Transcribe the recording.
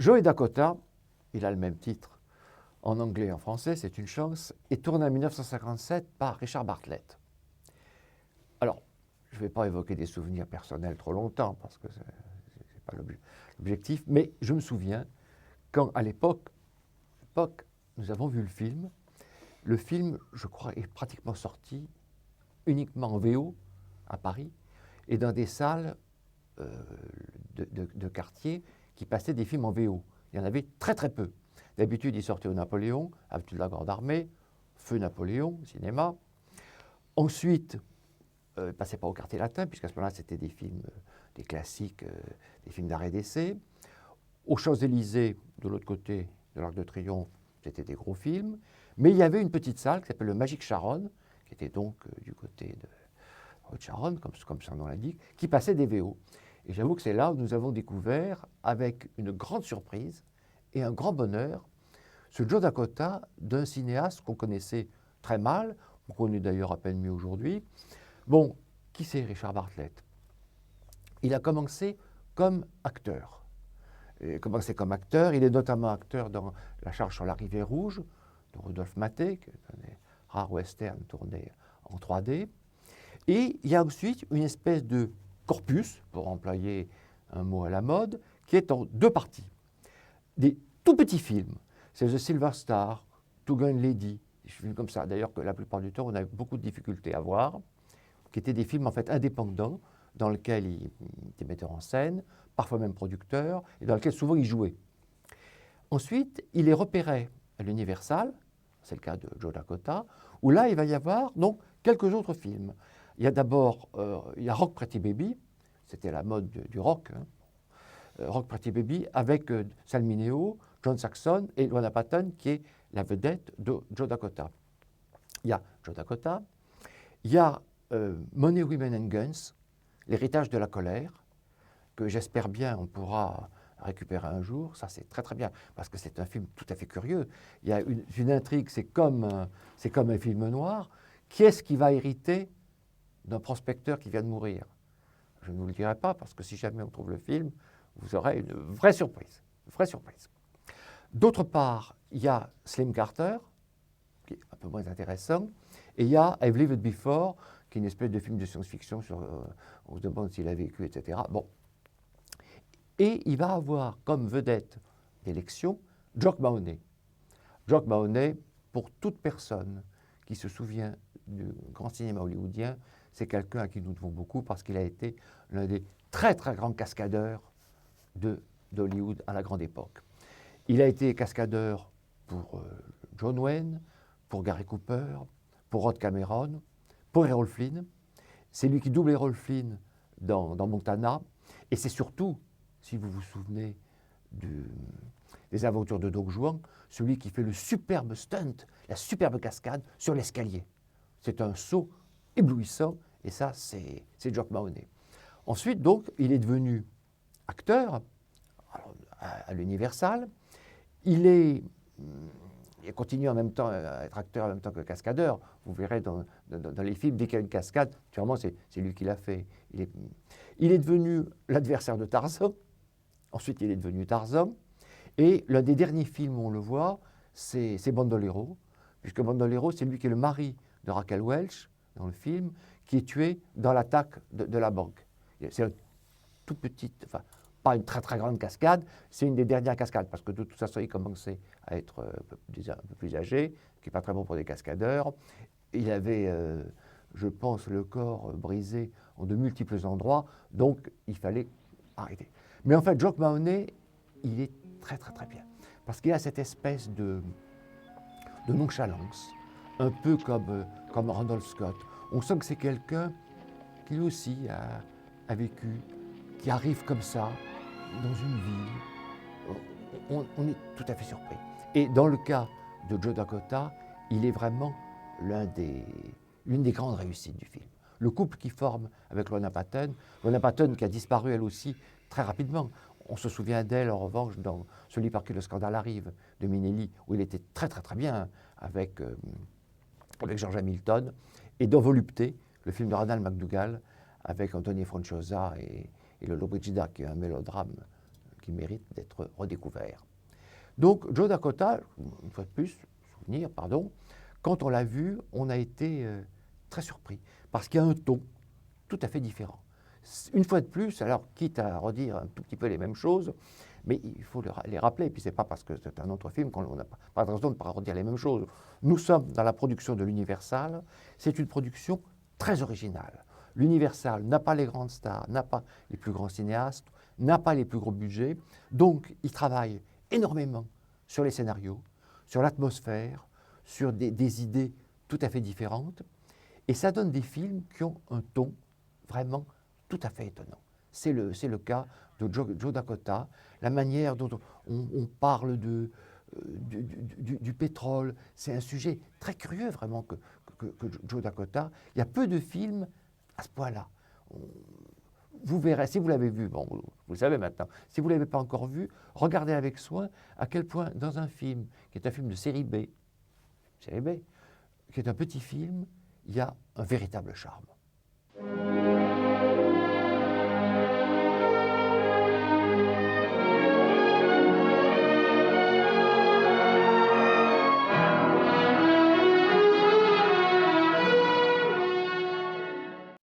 Joe Dakota, il a le même titre en anglais et en français, c'est une chance, est tourné en 1957 par Richard Bartlett. Alors, je ne vais pas évoquer des souvenirs personnels trop longtemps, parce que ce n'est pas l'objectif, mais je me souviens quand, à l'époque, nous avons vu le film. Le film, je crois, est pratiquement sorti uniquement en VO à Paris et dans des salles de quartier qui passaient des films en VO. Il y en avait très très peu. D'habitude, il sortait au Napoléon, Habitude de la Grande Armée, Feu Napoléon, cinéma. Ensuite, il passait pas au quartier latin, puisqu'à ce moment-là, c'était des films, des classiques, des films d'arrêt d'essai. Aux Champs-Élysées, de l'autre côté de l'Arc de Triomphe, c'était des gros films. Mais il y avait une petite salle qui s'appelle le Magic Sharon, qui était donc du côté de Haute-Charonne, comme son nom l'indique, qui passait des VO. Et j'avoue que c'est là où nous avons découvert, avec une grande surprise et un grand bonheur, ce Joe Dakota d'un cinéaste qu'on connaissait très mal, qu'on connaît d'ailleurs à peine mieux aujourd'hui. Bon, qui c'est Richard Bartlett? Il a commencé comme acteur. Il est notamment acteur dans La Charge sur la rivière rouge, de Rudolph Maté, qui est un des rares westerns tournés en 3D. Et il y a ensuite une espèce de corpus, pour employer un mot à la mode, qui est en deux parties. Des tout petits films, c'est The Silver Star, Two Gun Lady, des films comme ça, d'ailleurs que la plupart du temps on a beaucoup de difficultés à voir, qui étaient des films en fait indépendants, dans lesquels il était metteur en scène, parfois même producteur, et dans lesquels souvent il jouait. Ensuite, il est repéré à l'Universal, c'est le cas de Joe Dakota, où là il va y avoir donc quelques autres films. Il y a d'abord Rock Pretty Baby, c'était la mode du rock, hein. Rock Pretty Baby, avec Sal Mineo, John Saxon et Luana Patton, qui est la vedette de Joe Dakota. Il y a Joe Dakota, il y a Money, Women and Guns, L'héritage de la colère, que j'espère bien on pourra récupérer un jour. Ça, c'est très très bien, parce que c'est un film tout à fait curieux. Il y a une intrigue, c'est comme un film noir. Qui est-ce qui va hériter d'un prospecteur qui vient de mourir? Je ne vous le dirai pas, parce que si jamais on trouve le film, vous aurez une vraie surprise. D'autre part, il y a Slim Carter, qui est un peu moins intéressant, et il y a I've Lived Before, qui est une espèce de film de science-fiction sur on se demande s'il a vécu, etc. Bon. Et il va avoir comme vedette d'élection Jock Mahoney. Jock Mahoney, pour toute personne qui se souvient du grand cinéma hollywoodien, c'est quelqu'un à qui nous devons beaucoup parce qu'il a été l'un des très très grands cascadeurs d'Hollywood à la grande époque. Il a été cascadeur pour John Wayne, pour Gary Cooper, pour Rod Cameron, pour Errol Flynn. C'est lui qui double Errol Flynn dans Montana. Et c'est surtout, si vous vous souvenez des aventures de Doug João, celui qui fait le superbe stunt, la superbe cascade sur l'escalier. C'est un saut éblouissant, et ça, c'est Jock Mahoney. Ensuite, donc, il est devenu acteur à l'Universal. Il continue en même temps à être acteur en même temps que cascadeur. Vous verrez dans les films, dès qu'il y a une cascade, sûrement c'est lui qui l'a fait. Il est devenu l'adversaire de Tarzan. Ensuite, il est devenu Tarzan. Et l'un des derniers films où on le voit, c'est Bandolero, puisque Bandolero, c'est lui qui est le mari de Raquel Welch dans le film, qui est tué dans l'attaque de la banque. C'est un tout petit, enfin, pas une très très grande cascade, c'est une des dernières cascades, parce que de toute façon, il commençait à être un peu plus âgé, qui n'est pas très bon pour des cascadeurs. Il avait, je pense, le corps brisé en de multiples endroits, donc il fallait arrêter. Mais en fait, Jock Mahoney, il est très très très bien, parce qu'il a cette espèce de nonchalance, un peu comme Randolph Scott. On sent que c'est quelqu'un qui lui aussi a vécu, qui arrive comme ça dans une ville. On est tout à fait surpris. Et dans le cas de Joe Dakota, il est vraiment l'une des grandes réussites du film. Le couple qu'il forme avec Luana Patton qui a disparu elle aussi très rapidement. On se souvient d'elle en revanche dans Celui par qui le scandale arrive de Minnelli, où il était très très très bien avec George Hamilton, et dans Volupté, le film de Ronald McDougall avec Anthony Franciosa et Lolo Brigida, qui est un mélodrame qui mérite d'être redécouvert. Donc Joe Dakota, une fois de plus, quand on l'a vu, on a été très surpris, parce qu'il y a un ton tout à fait différent. Une fois de plus, alors quitte à redire un tout petit peu les mêmes choses, mais il faut les rappeler, et puis ce n'est pas parce que c'est un autre film qu'on n'a pas raison de ne pas redire les mêmes choses. Nous sommes dans la production de l'Universal, c'est une production très originale. L'Universal n'a pas les grandes stars, n'a pas les plus grands cinéastes, n'a pas les plus gros budgets, donc il travaille énormément sur les scénarios, sur l'atmosphère, sur des idées tout à fait différentes, et ça donne des films qui ont un ton vraiment tout à fait étonnant. C'est le cas de Joe Dakota, la manière dont on parle du pétrole, c'est un sujet très curieux vraiment que Joe Dakota. Il y a peu de films à ce point-là. Vous verrez, si vous l'avez vu, bon, vous le savez maintenant, si vous ne l'avez pas encore vu, regardez avec soin à quel point dans un film, qui est un film de série B, qui est un petit film, il y a un véritable charme.